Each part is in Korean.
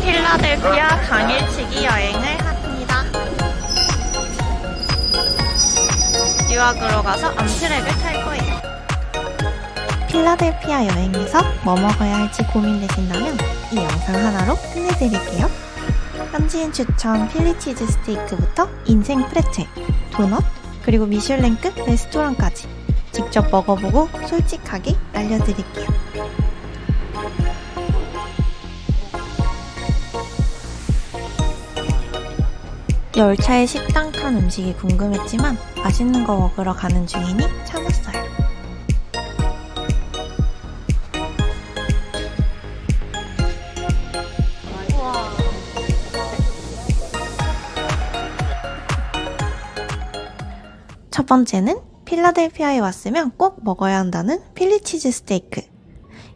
필라델피아 당일치기 여행을 합니다. 유학으로 가서 암트랙을 탈 거예요. 필라델피아 여행에서 뭐 먹어야 할지 고민되신다면 이 영상 하나로 끝내드릴게요. 현지인 추천 필리치즈 스테이크부터 인생 프레첼, 도넛, 그리고 미슐랭급 레스토랑까지 직접 먹어보고 솔직하게 알려드릴게요. 열차에 식당 탄 음식이 궁금했지만 맛있는 거 먹으러 가는 중이니 참았어요. 우와. 첫 번째는 필라델피아에 왔으면 꼭 먹어야 한다는 필리치즈 스테이크.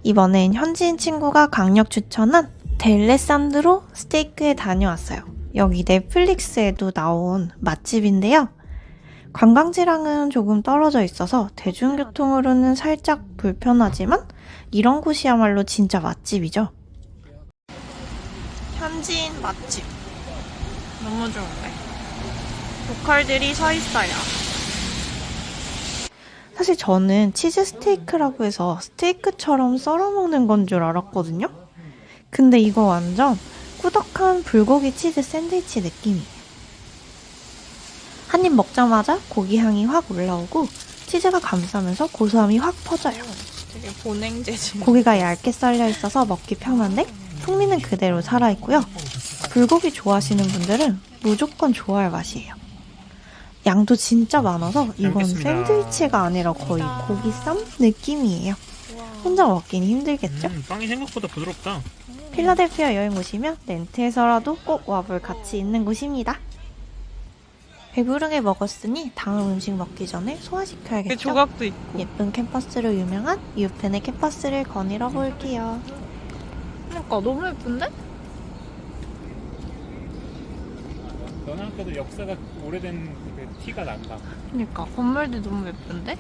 이번엔 현지인 친구가 강력 추천한 델레산드로 스테이크에 다녀왔어요. 여기 넷플릭스에도 나온 맛집인데요. 관광지랑은 조금 떨어져 있어서 대중교통으로는 살짝 불편하지만 이런 곳이야말로 진짜 맛집이죠. 현지인 맛집. 너무 좋은데? 로컬들이 서 있어요. 사실 저는 치즈 스테이크라고 해서 스테이크처럼 썰어 먹는 건 줄 알았거든요. 근데 이거 완전 꾸덕한 불고기 치즈 샌드위치 느낌이에요. 한 입 먹자마자 고기 향이 확 올라오고 치즈가 감싸면서 고소함이 확 퍼져요. 되게 보냉 재질. 고기가 얇게 썰려 있어서 먹기 편한데 풍미는 그대로 살아있고요. 불고기 좋아하시는 분들은 무조건 좋아할 맛이에요. 양도 진짜 많아서 이건 샌드위치가 아니라 거의 고기 쌈 느낌이에요. 혼자 먹기는 힘들겠죠? 빵이 생각보다 부드럽다. 필라델피아 여행 오시면 렌트해서라도 꼭 와볼 가치 있는 곳입니다. 배부르게 먹었으니 다음 음식 먹기 전에 소화시켜야겠죠? 조각도 있고. 예쁜 캠퍼스로 유명한 유펜의 캠퍼스를 거닐어 볼게요. 그러니까 너무 예쁜데? 너는 아까도 역사가 오래된 그 티가 난다. 그러니까 건물도 너무 예쁜데?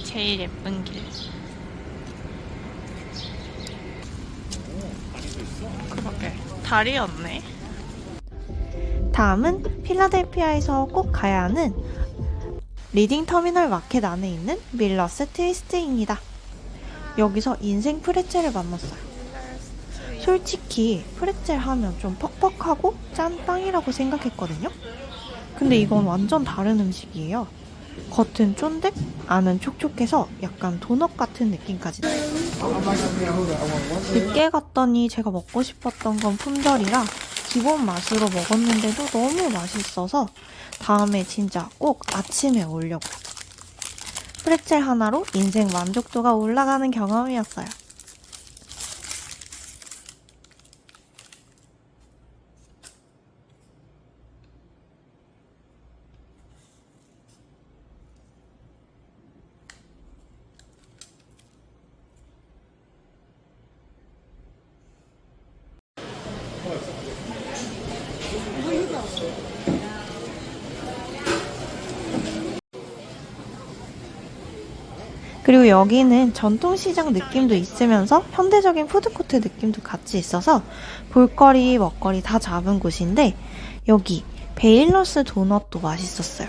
제일 예쁜 길. 다리도 있어. 그러게. 다리였네. 다음은 필라델피아에서 꼭 가야 하는 리딩 터미널 마켓 안에 있는 밀러스 트위스트입니다. 여기서 인생 프레첼을 만났어요. 솔직히 프레첼 하면 좀 퍽퍽하고 짠 빵이라고 생각했거든요. 근데 이건 완전 다른 음식이에요. 겉은 쫀득, 안은 촉촉해서 약간 도넛 같은 느낌까지 나요. 늦게 갔더니 제가 먹고 싶었던 건 품절이라 기본 맛으로 먹었는데도 너무 맛있어서 다음에 진짜 꼭 아침에 오려고요. 프레첼 하나로 인생 만족도가 올라가는 경험이었어요. 그리고 여기는 전통시장 느낌도 있으면서 현대적인 푸드코트 느낌도 같이 있어서 볼거리, 먹거리 다 잡은 곳인데 여기 베일러스 도넛도 맛있었어요.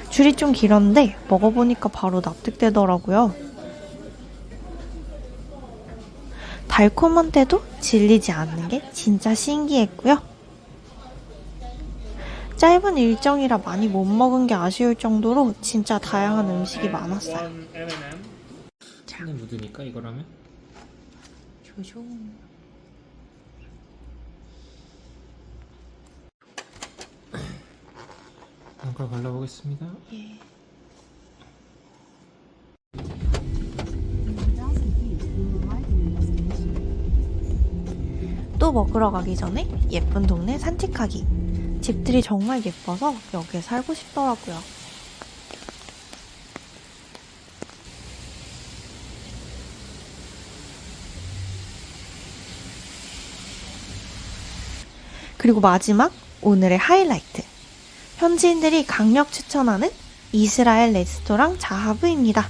줄이 좀 길었는데 먹어보니까 바로 납득되더라고요. 달콤한데도 질리지 않는 게 진짜 신기했고요. 짧은 일정이라 많이 못 먹은 게 아쉬울 정도로 진짜 다양한 음식이 많았어요. 손에 묻으니까 이거라면? 조종. 한걸 발라보겠습니다. 예. 또 먹으러 가기 전에 예쁜 동네 산책하기. 집들이 정말 예뻐서 여기에 살고 싶더라고요. 그리고 마지막 오늘의 하이라이트. 현지인들이 강력 추천하는 이스라엘 레스토랑 자하브입니다.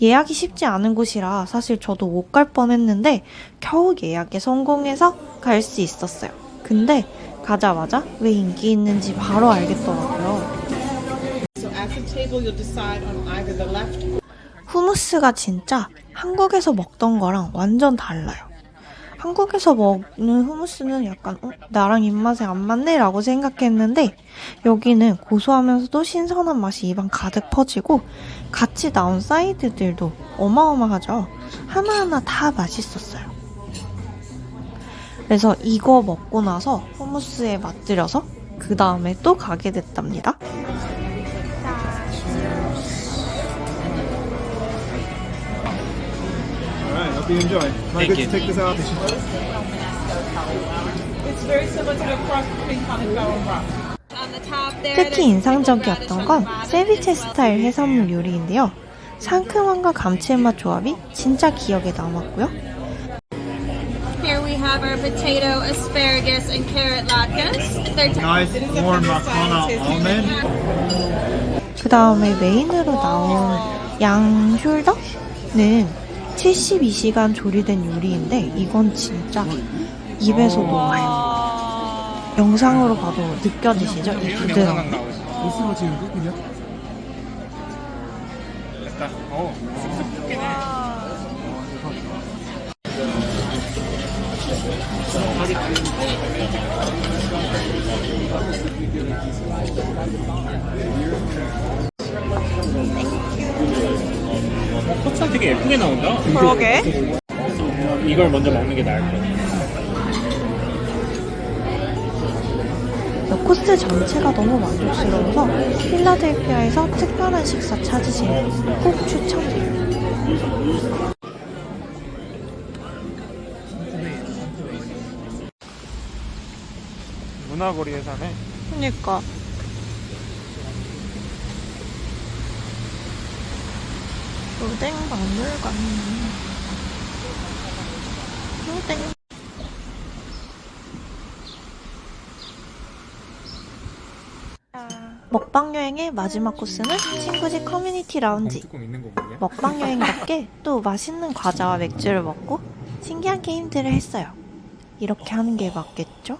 예약이 쉽지 않은 곳이라 사실 저도 못 갈 뻔했는데 겨우 예약에 성공해서 갈 수 있었어요. 근데 가자마자 왜 인기 있는지 바로 알겠더라고요. So at the table, you'll decide on either the left 후무스가 진짜 한국에서 먹던 거랑 완전 달라요. 한국에서 먹는 후무스는 약간 나랑 입맛에 안 맞네 라고 생각했는데 여기는 고소하면서도 신선한 맛이 입안 가득 퍼지고 같이 나온 사이드들도 어마어마하죠. 하나하나 다 맛있었어요. 그래서 이거 먹고 나서 후무스에 맛들여서 그 다음에 또 가게 됐답니다. Alright, hope you enjoy. Am I good to take this out? It's very similar to the cross between cauliflower and broccoli. 특히 인상적이었던 건 세비체 스타일 해산물 요리인데요. 상큼함과 감칠맛 조합이 진짜 기억에 남았고요. Here we have our potato, asparagus, and carrot latkes. They're Nice warm macaroni almond. 그 다음에 메인으로 나온 양 숄더는 72시간 조리된 요리인데 이건 진짜 입에서 녹아요. 영상으로 봐도 느껴지시죠? 이 부드러움. 이스로 지금 끓이냐? 약간 쓱쓱 해. 포차 되게 예쁘게 나온다. 그러게. 이걸 먼저 먹는 게 나을 것 같아. 코스 전체가 너무 만족스러워서 필라델피아에서 특별한 식사 찾으시면 꼭 추천드려요. 문화거리에 사네. 그니까. 오뎅 박물관. 오뎅. 먹방 여행의 마지막 코스는 친구 집 커뮤니티 라운지. 뚜껑 있는 거 보네. 먹방 여행답게 또 맛있는 과자와 맥주를 먹고 신기한 게임들을 했어요. 이렇게 하는 게 맞겠죠?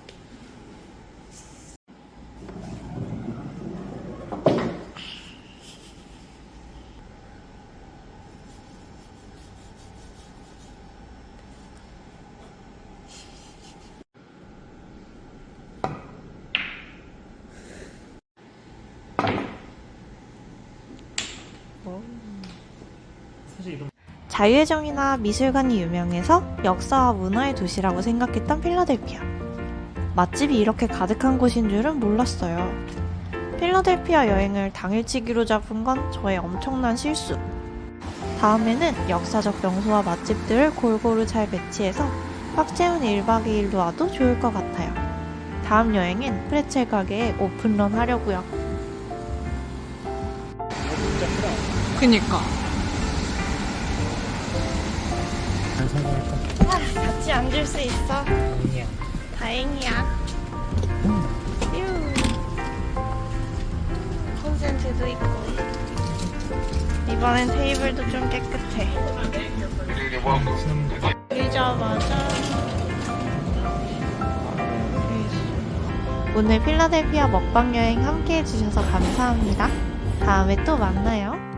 사실 이런 자유의 정이나 미술관이 유명해서 역사와 문화의 도시라고 생각했던 필라델피아. 맛집이 이렇게 가득한 곳인 줄은 몰랐어요. 필라델피아 여행을 당일치기로 잡은 건 저의 엄청난 실수. 다음에는 역사적 명소와 맛집들을 골고루 잘 배치해서 꽉 채운 1박 2일로 와도 좋을 것 같아요. 다음 여행엔 프레첼 가게에 오픈런 하려고요. 그니까. 잘 성공했다. 같이 앉을 수 있어. 아니야. 다행이야. 휴. 콘센트도 있고. 이번엔 테이블도 좀 깨끗해. 들자마자 오늘 필라델피아 먹방 여행 함께 해주셔서 감사합니다. 다음에 또 만나요.